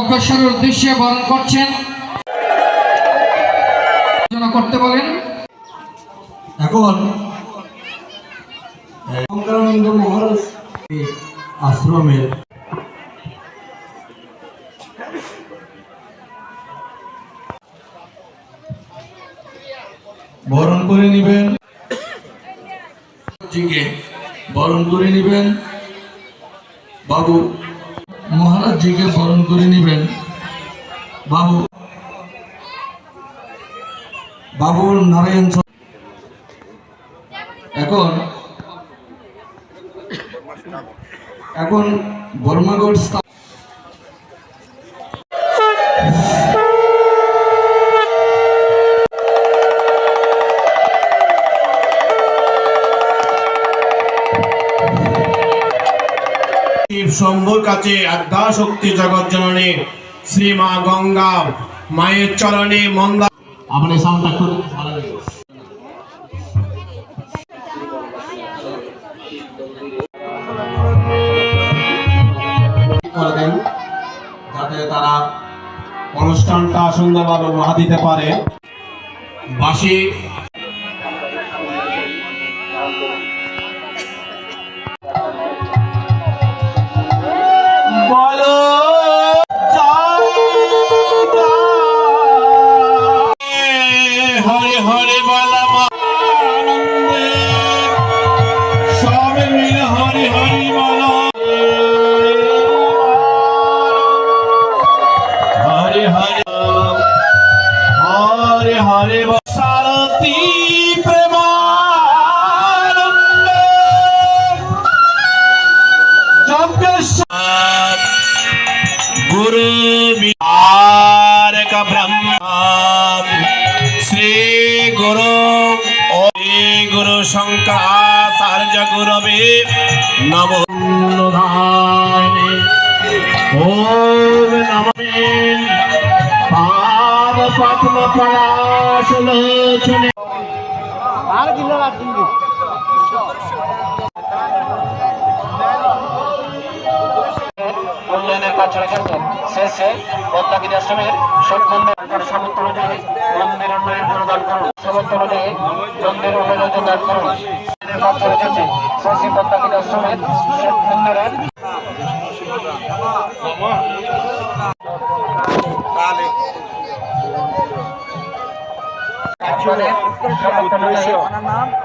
যজ্ঞেশ্বরের উদ্দেশ্যে বরণ করছেন করতে বলেন। এখন শঙ্করানন্দ মহারাজ আশ্রমের বরণ করে নিবেন, বরণ করে নিবেন, বাবু মহারাজজিকে বরণ করে নিবেন। বাবু বাবু নারায়ণ এখন বর্মাগড় শম্ভুর কাছে আদ্যা শক্তি জগৎ জননী শ্রী মা গঙ্গা মায়ের চরণে মন্দা আপনি সাউন্ডটা খুব ভালো লাগে করে দেন যাতে তারা অনুষ্ঠানটা সুন্দরভাবে উপহার দিতে পারে। বাসি বলো হরে হরে বলা আনন্দে সবে মিলে হরে হরি বলো হরে হরে হরে হরে সারথী প্রেমানন্দে যজ্ঞেশ্বর गुरु विहारक ब्रह्मा श्री गुरु शंकराचार्य गुरवे नमो ओम नमः पाद पद्म पलाशलोचने উন্নয়নের কাজ চলে গেছে শেষে পদ্মাগিরি আশ্রমের সব মন্দির সামর্থ্য অনুযায়ী মন্দির উন্নয়ন অনুদান করুন, সামর্থ্য অনুযায়ী মন্দির উন্নয়ন অনুদান করুন। কাজ চলে গেছে শেষে পদ্মাগিরি আশ্রমের সব মন্দিরের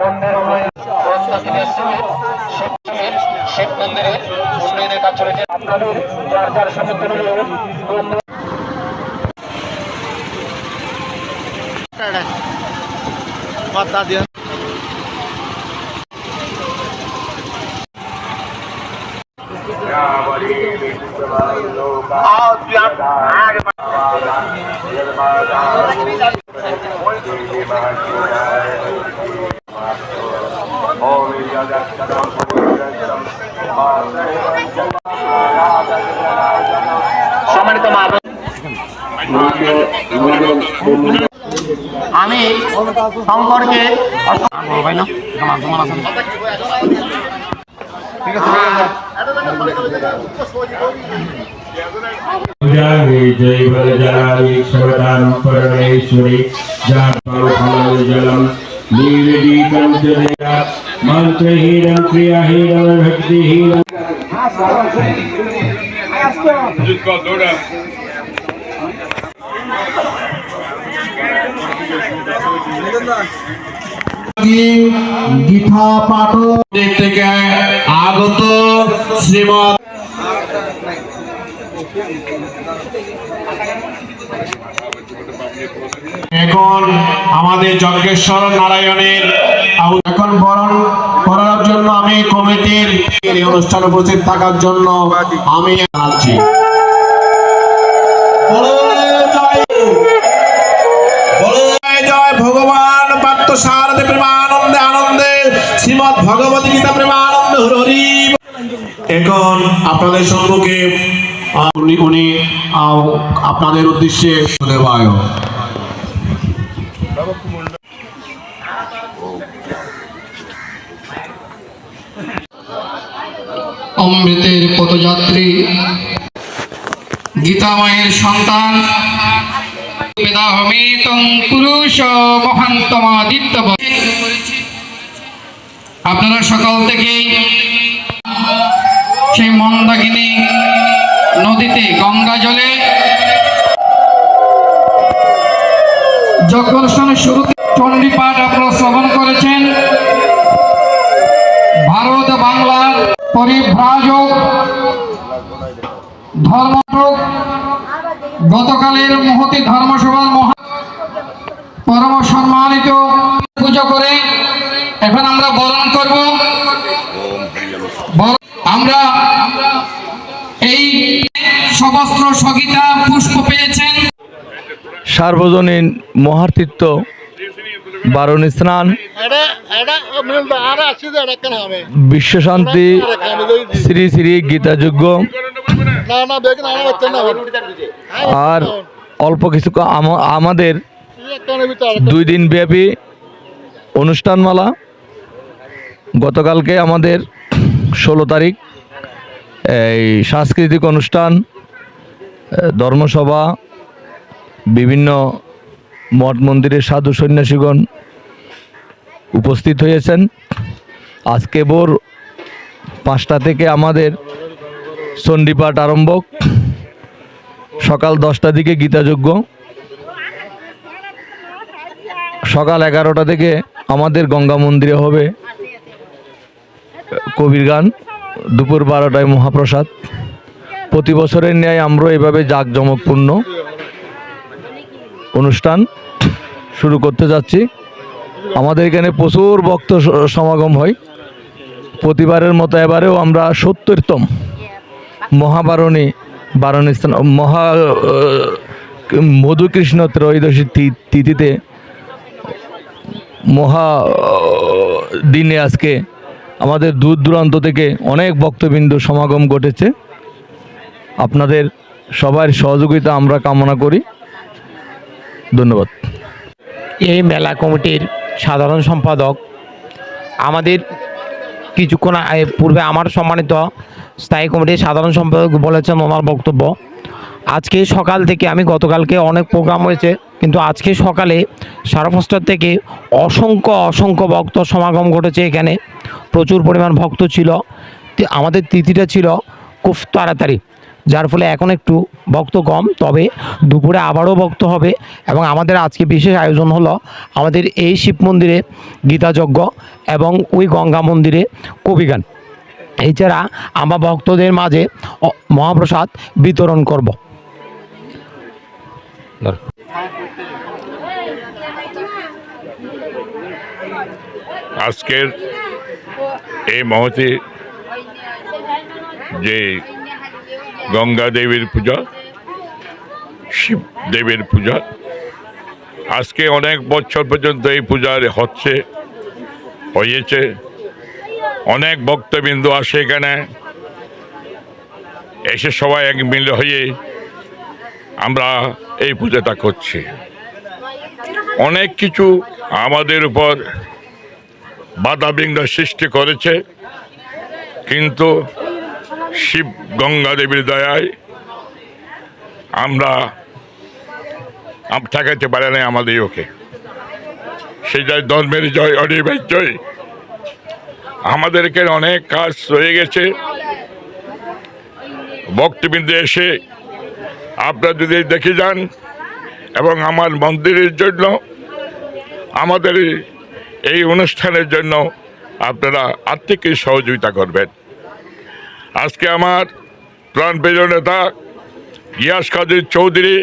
মন্দির উন্নয়ন পদ্মাগিরি আশ্রমের শিব মন্দিরের উন্নয়নের কাজ চলেছে। আপনাদের যার যার সামর্থ্য সম্মানিত মা আমি শঙ্করকে मंत्रहीन क्रियाहीन भक्तिहीन गीता पाठ থেকে আগত শ্রীমৎ এখন আমাদের যজ্ঞেশ্বর নারায়ণের এখন বরণ করার জন্য আমি কমিটির এই অনুষ্ঠানে উপস্থিত থাকার জন্য আমি জানাচ্ছি। জয় ভগবান পার্থসারথী প্রেমানন্দে আনন্দে শ্রীমৎ ভগবত গীতা প্রেমানন্দে হরি। এখন আপনাদের সম্মুখে উনি আপনাদের উদ্দেশ্যে দেবায় অমৃতের পথযাত্রী গীতা মায়ের সন্তান বেদাহমেতং পুরুষ মহান্তমাদিত্য। আপনারা সকাল থেকেই সেই মন্দাকিনী নদীতে গঙ্গা জলে যজ্ঞ অনুষ্ঠানের শুরুতে চণ্ডী পাঠ আপনারা শ্রবণ করেছেন। ভারত বাংলার পরিভ্রাজক ধর্মটক গতকালের মহতী ধর্মসভার পরম সম্মানিত পুজো করে এখন আমরা বরণ করব। আমরা এই সবস্ত্র সগীতা পুষ্প পেয়েছেন। সার্বজনীন মহাতীর্থ বারণী স্নান বিশ্বশান্তি শ্রী শ্রী গীতাযজ্ঞ আর অল্প কিছু আমাদের 2 দিন ব্যাপী অনুষ্ঠানমালা। গতকালকে আমাদের 16 তারিখ এই সাংস্কৃতিক অনুষ্ঠান, ধর্মসভা, বিভিন্ন মঠ মন্দিরের সাধু সন্ন্যাসীগণ উপস্থিত হয়েছেন। আজকে ভোর 5টা থেকে আমাদের চণ্ডীপাঠ আরম্ভ, সকাল 10টা দিকে গীতাযজ্ঞ, সকাল 11টা থেকে আমাদের গঙ্গা মন্দিরে হবে কবির গান, দুপুর 12টায় মহাপ্রসাদ। প্রতি বছরের ন্যায় আমরা এভাবে জাঁকজমকপূর্ণ অনুষ্ঠান শুরু করতে যাচ্ছি। আমাদের এখানে প্রচুর ভক্ত সমাগম হয়। প্রতিবারের মতো এবারেও আমরা 70তম মহাবারণী মহা মধুকৃষ্ণ ত্রয়োদশী তিথিতে মহা দিনে আজকে আমাদের দূর দূরান্ত থেকে অনেক ভক্তবৃন্দ সমাগম ঘটেছে। আপনাদের সবার সহযোগিতা আমরা কামনা করি। ধন্যবাদ। এই মেলা কমিটির সাধারণ সম্পাদক আমাদের কিছুক্ষণ পূর্বে আমার সম্মানিত স্থায়ী কমিটির সাধারণ সম্পাদক বলেছেন ওনার বক্তব্য। আজকে সকাল থেকে আমি গতকালকে অনেক প্রোগ্রাম হয়েছে, কিন্তু আজকে সকালে 5:30 থেকে অসংখ্য ভক্ত সমাগম ঘটেছে। এখানে প্রচুর পরিমাণ ভক্ত ছিল। আমাদের তিথিটা ছিল খুব তাড়াতাড়ি, যার ফলে এখন একটু ভক্ত কম, তবে দুপুরে আবারও ভক্ত হবে। এবং আমাদের আজকে বিশেষ আয়োজন হলো আমাদের এই শিব মন্দিরে গীতাযজ্ঞ এবং ওই গঙ্গা মন্দিরে কবিগান। এছাড়া আমরা ভক্তদের মাঝে মহাপ্রসাদ বিতরণ করব। আজকের এই মহতী যে গঙ্গা দেবীর পূজা, শিব দেবীর পূজা, আজকে অনেক বছর পর্যন্ত এই পূজার হয়েছে। অনেক ভক্তবিন্দু আসে এখানে, এসে সবাই এক মিলে হয়ে আমরা এই পূজাটা করছি। অনেক কিছু আমাদের উপর বাধাবিঘ্ন সৃষ্টি করেছে, কিন্তু শিব গঙ্গা দেবীর দয়ায় আমরা ঠেকাতে পারে না আমাদের ওকে। সেই যায় ধর্মের জয়, অনিবার্য জয়। আমাদের এখানে অনেক কাজ রয়ে গেছে। ভক্তবৃন্দ এসে আপনারা যদি দেখে যান এবং আমার মন্দিরের জন্য, আমাদের এই অনুষ্ঠানের জন্য আপনারা আর্থিক সহযোগিতা করবেন। আজকে আমার প্রাণপ্রিয় নেতা গিয়াস কাদের চৌধুরী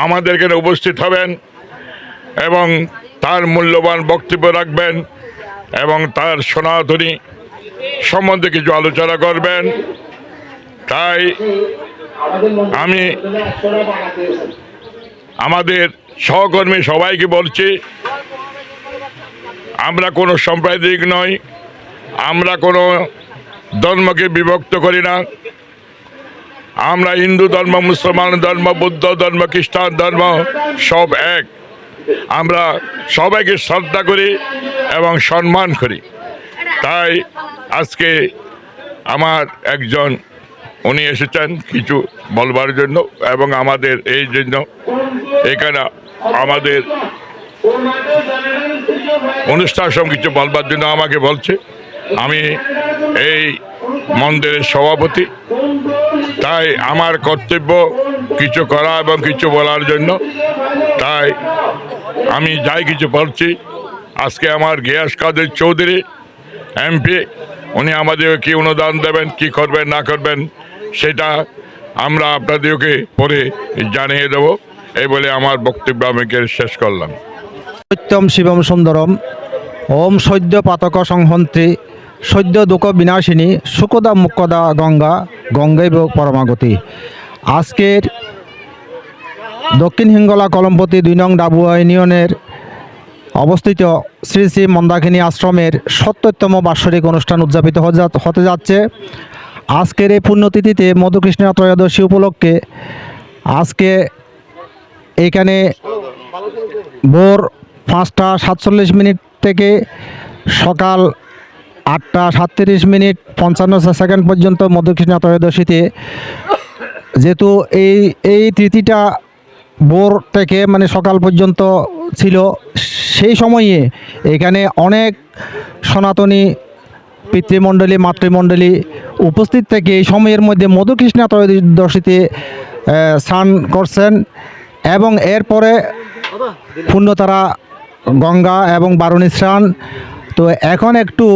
আমাদের এখানে উপস্থিত হবেন এবং তার মূল্যবান বক্তব্য রাখবেন এবং তার সনাতনী সম্বন্ধে কিছু আলোচনা করবেন। তাই আমি আমাদের সহকর্মী সবাইকে বলছি, আমরা কোনো সাম্প্রদায়িক নই, আমরা কোনো ধর্মকে বিভক্ত করি না। আমরা হিন্দু ধর্ম, মুসলমান ধর্ম, বৌদ্ধ ধর্ম, খ্রিস্টান ধর্ম সব এক। আমরা সবাইকে শ্রদ্ধা করি এবং সম্মান করি। তাই আজকে আমার একজন উনি এসেছেন কিছু বলবার জন্য এবং আমাদের এই জন্য এখানে আমাদের অনুষ্ঠান সব কিছু বলবার জন্য আমাকে বলছে। আমি এই মন্দিরের সভাপতি, তাই আমার কর্তব্য কিছু করা এবং কিছু বলার জন্য। তাই আমি যাই কিছু বলছি। আজকে আমার গিয়াস কাদের চৌধুরী এমপি, উনি আমাদের কি অনুদান দেবেন, কি করবেন না করবেন সেটা আমরা আপনাদেরকে পরে জানিয়ে দেব। এই বলে আমার বক্তব্য আমি শেষ করলাম। সত্যম শিবম সুন্দরম ওম সদ্য পাতক সংহন্ত্রী সদ্য দুঃখ বিনাশিনী সুকদা মুক্কদা গঙ্গা গঙ্গৈব পরমাগতি। আজকের দক্ষিণ হিঙ্গলা কলমপতি 2 নং ডাবুয়া ইউনিয়নের অবস্থিত শ্রী শ্রী মন্দাকিনী আশ্রমের 70তম বাৎসরিক অনুষ্ঠান উদযাপিত হতে যাচ্ছে। আজকের এই পুণ্যতিথিতে মধুকৃষ্ণা ত্রয়োদশী উপলক্ষে আজকে এখানে ভোর 5টা 47 থেকে সকাল 8টা 37 মিনিট 55 সেকেন্ড পর্যন্ত মধুকৃষ্ণা ত্রয়োদশীতে, যেহেতু এই তিথিটা ভোর থেকে মানে সকাল পর্যন্ত ছিল, সেই সময়ে এখানে অনেক সনাতনী পিতৃমণ্ডলী মাতৃমণ্ডলী উপস্থিত থেকে এই সময়ের মধ্যে মধুকৃষ্ণা ত্রয়োদশীতে স্নান করছেন এবং এরপরে পুণ্যতারা গঙ্গা এবং বারুণী স্নান। তো এখন একটু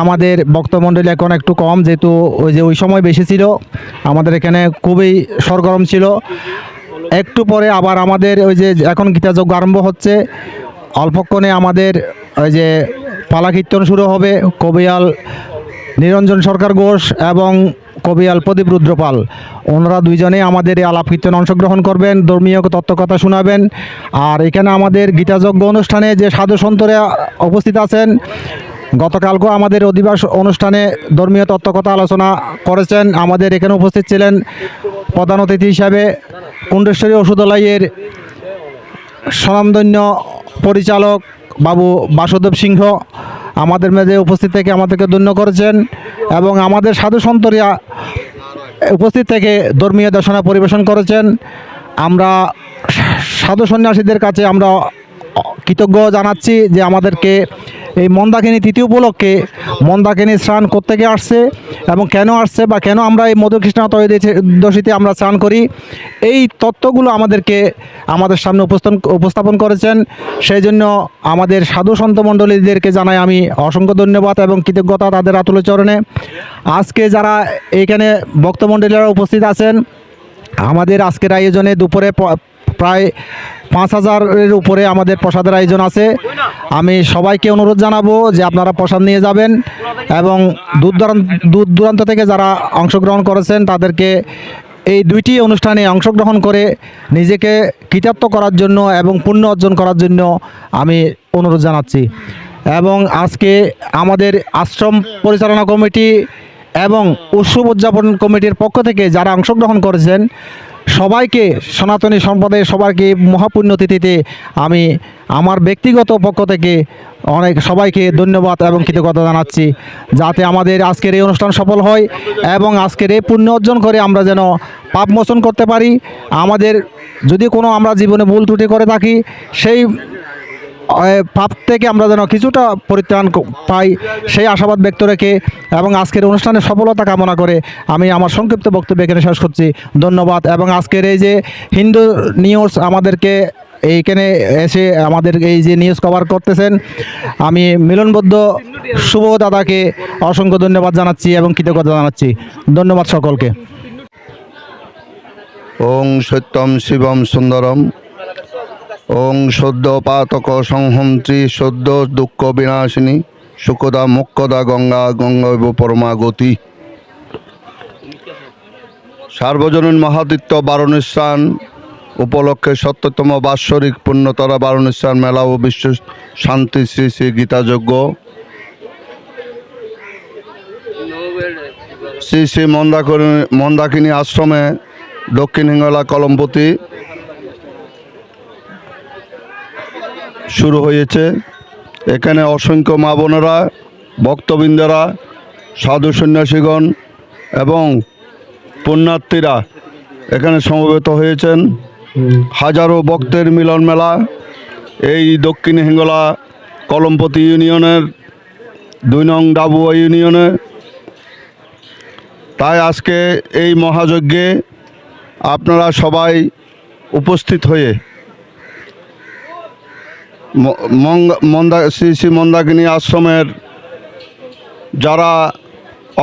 আমাদের ভক্তমণ্ডলী এখন একটু কম, যেহেতু ওই সময় বেশি ছিল, আমাদের এখানে খুবই সরগরম ছিল। একটু পরে আবার আমাদের ওই যে এখন গীতাযজ্ঞ আরম্ভ হচ্ছে, অল্পক্ষণে আমাদের ওই যে পালা কীর্তন শুরু হবে। কবিয়াল নিরঞ্জন সরকার ঘোষ এবং কবিয়াল প্রদীপ রুদ্রপাল, ওনারা দুইজনেই আমাদের এই আলাপ কীর্তন অংশগ্রহণ করবেন, ধর্মীয় তত্ত্বকথা শোনাবেন। আর এখানে আমাদের গীতাযজ্ঞ অনুষ্ঠানে যে সাধু সন্তরা উপস্থিত আছেন, গতকালকেও আমাদের অধিবাস অনুষ্ঠানে ধর্মীয় তত্ত্বকথা আলোচনা করেছেন। আমাদের এখানে উপস্থিত ছিলেন প্রধান অতিথি হিসাবে কুণ্ডেশ্বরী ওষুধালয়ের স্বনামধন্য পরিচালক বাবু বাসুদেব সিংহ, আমাদের মাঝে উপস্থিত থেকে আমাদেরকে ধন্য করেছেন এবং আমাদের সাধু সন্তরা উপস্থিত থেকে ধর্মীয় দেশনা পরিবেশন করেছেন। আমরা সাধু সন্ন্যাসীদের কাছে আমরা কৃতজ্ঞ জানাচ্ছি যে আমাদেরকে এই মন্দাকিনী তিথি উপলক্ষে মন্দাকিনী স্নান কোত্থেকে আসছে এবং কেন আসছে বা কেন আমরা এই মধুকৃষ্ণা ত্রয়োদশীতে আমরা স্নান করি, এই তত্ত্বগুলো আমাদের সামনে উপস্থাপন করেছেন। সেই জন্য আমাদের সাধু সন্ত মণ্ডলীদেরকে জানাই আমি অসংখ্য ধন্যবাদ এবং কৃতজ্ঞতা তাদের আতুল চরণে। আজকে যারা এইখানে ভক্তমণ্ডলীরা উপস্থিত আছেন, আমাদের আজকের আয়োজনে দুপুরে প্রায় 5000-এর উপরে আমাদের প্রসাদের আয়োজন আছে। আমি সবাইকে অনুরোধ জানাবো যে আপনারা প্রসাদ নিয়ে যাবেন এবং দূর দূরান্ত থেকে যারা অংশগ্রহণ করেছেন তাদেরকে এই 2টি অনুষ্ঠানে অংশগ্রহণ করে নিজেকে কৃতার্থ করার জন্য এবং পুণ্য অর্জন করার জন্য আমি অনুরোধ জানাচ্ছি। এবং আজকে আমাদের আশ্রম পরিচালনা কমিটি এবং উৎসব উদযাপন কমিটির পক্ষ থেকে যারা অংশগ্রহণ করেছেন সবাইকে, সনাতনী সম্প্রদায়ের সবাইকে মহাপুণ্যতিথিতে আমি আমার ব্যক্তিগত পক্ষ থেকে সবাইকে ধন্যবাদ এবং কৃতজ্ঞতা জানাচ্ছি, যাতে আমাদের আজকের এই অনুষ্ঠান সফল হয় এবং আজকের এই পুণ্য অর্জন করে আমরা যেন পাপ মোচন করতে পারি। আমাদের যদি কোনো আমরা জীবনে ভুল ত্রুটি করে থাকি, সেই পাপ থেকে আমরা যেন কিছুটা পরিত্রাণ পাই, সেই আশাবাদ ব্যক্ত রেখে এবং আজকের অনুষ্ঠানের সফলতা কামনা করে আমি আমার সংক্ষিপ্ত বক্তব্য এখানে শেষ করছি। ধন্যবাদ। এবং আজকের এই যে হিন্দু নিউজ আমাদেরকে এইখানে এসে আমাদের এই যে নিউজ কভার করতেছেন, আমি মিলনবদ্ধ শুভ দাদাকে অসংখ্য ধন্যবাদ জানাচ্ছি এবং কৃতজ্ঞতা জানাচ্ছি। ধন্যবাদ সকলকে। ওং সত্যম শিবম সুন্দরম ওং সদ্য পাতক সংহন্ত্রী সদ্য দুঃখ বিনাশিনী সুকদা মুক্কদা গঙ্গা গঙ্গৈব পরমাগতি। সার্বজনীন মহাতীর্থ বারুণী স্নান উপলক্ষে 70তম বাৎসরিক পুণ্যতরা বারুণী স্নান মেলা ও বিশ্ব শান্তি শ্রী শ্রী গীতাযজ্ঞ শ্রী শ্রী মন্দাকিনী আশ্রমে দক্ষিণ হিঙ্গলা কলমপতি শুরু হয়েছে। এখানে অসংখ্য মা বোনেরা, ভক্তবৃন্দরা, সাধু সন্ন্যাসীগণ এবং পুণ্যার্থীরা এখানে সমবেত হয়েছেন। হাজারো ভক্তের মিলন মেলা এই দক্ষিণ হিঙ্গলা কলমপতি ইউনিয়নের 2 নং ডাবুয়া ইউনিয়নে। তাই আজকে এই মহাযজ্ঞে আপনারা সবাই উপস্থিত হয়ে শ্রী শ্রী মন্দাকিনী আশ্রমের যারা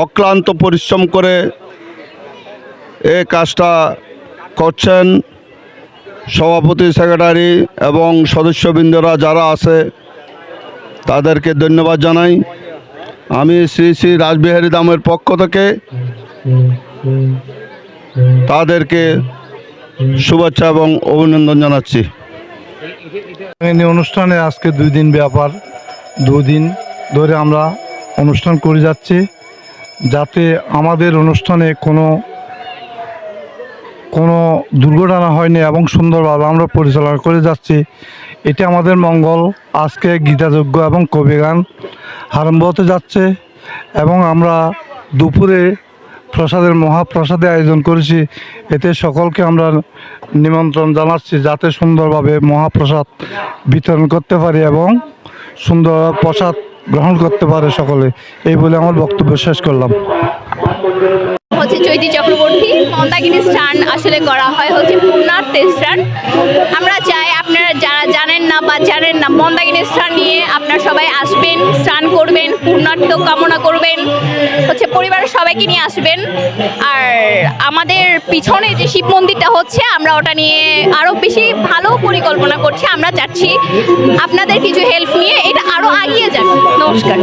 অক্লান্ত পরিশ্রম করে এই কাজটা করছেন, সভাপতি, সেক্রেটারি এবং সদস্যবৃন্দরা যারা আছে তাদেরকে ধন্যবাদ জানাই। আমি শ্রী শ্রী রাসবিহারী ধামের পক্ষ থেকে তাদেরকে শুভেচ্ছা এবং অভিনন্দন জানাচ্ছি। এই অনুষ্ঠানে আজকে 2 দিন ব্যাপার, 2 দিন ধরে আমরা অনুষ্ঠান করে যাচ্ছি, যাতে আমাদের অনুষ্ঠানে কোনো দুর্ঘটনা হয়নি এবং সুন্দরভাবে আমরা পরিচালনা করে যাচ্ছি। এটা আমাদের মঙ্গল। আজকে গীতাযজ্ঞ এবং কবিগান আরম্ভ হতে যাচ্ছে এবং আমরা দুপুরে মহাপ্রসাদের আয়োজন করেছি। এতে সকলকে আমরা নিমন্ত্রণ জানাচ্ছি যাতে সুন্দরভাবে মহাপ্রসাদ বিতরণ করতে পারি এবং সুন্দর প্রসাদ গ্রহণ করতে পারে সকলে। এই বলে আমার বক্তব্য শেষ করলাম। হচ্ছে চৈতি চক্রবর্তী। মন্দাকিনী স্নান আসলে করা হয় হচ্ছে পুণ্যার্থী স্নান। আমরা চাই আপনারা যারা জানেন না বা জানেন না, মন্দাকিনী স্নান নিয়ে আপনারা সবাই আসবেন, স্নান করবেন, পুণ্যার্থ কামনা করবেন, হচ্ছে পরিবারের সবাইকে নিয়ে আসবেন। আর আমাদের পিছনে যে শিব মন্দিরটা হচ্ছে, আমরা ওটা নিয়ে আরও বেশি ভালো পরিকল্পনা করছি। আমরা চাচ্ছি আপনাদের কিছু হেল্প নিয়ে এটা আরও এগিয়ে যাক। নমস্কার।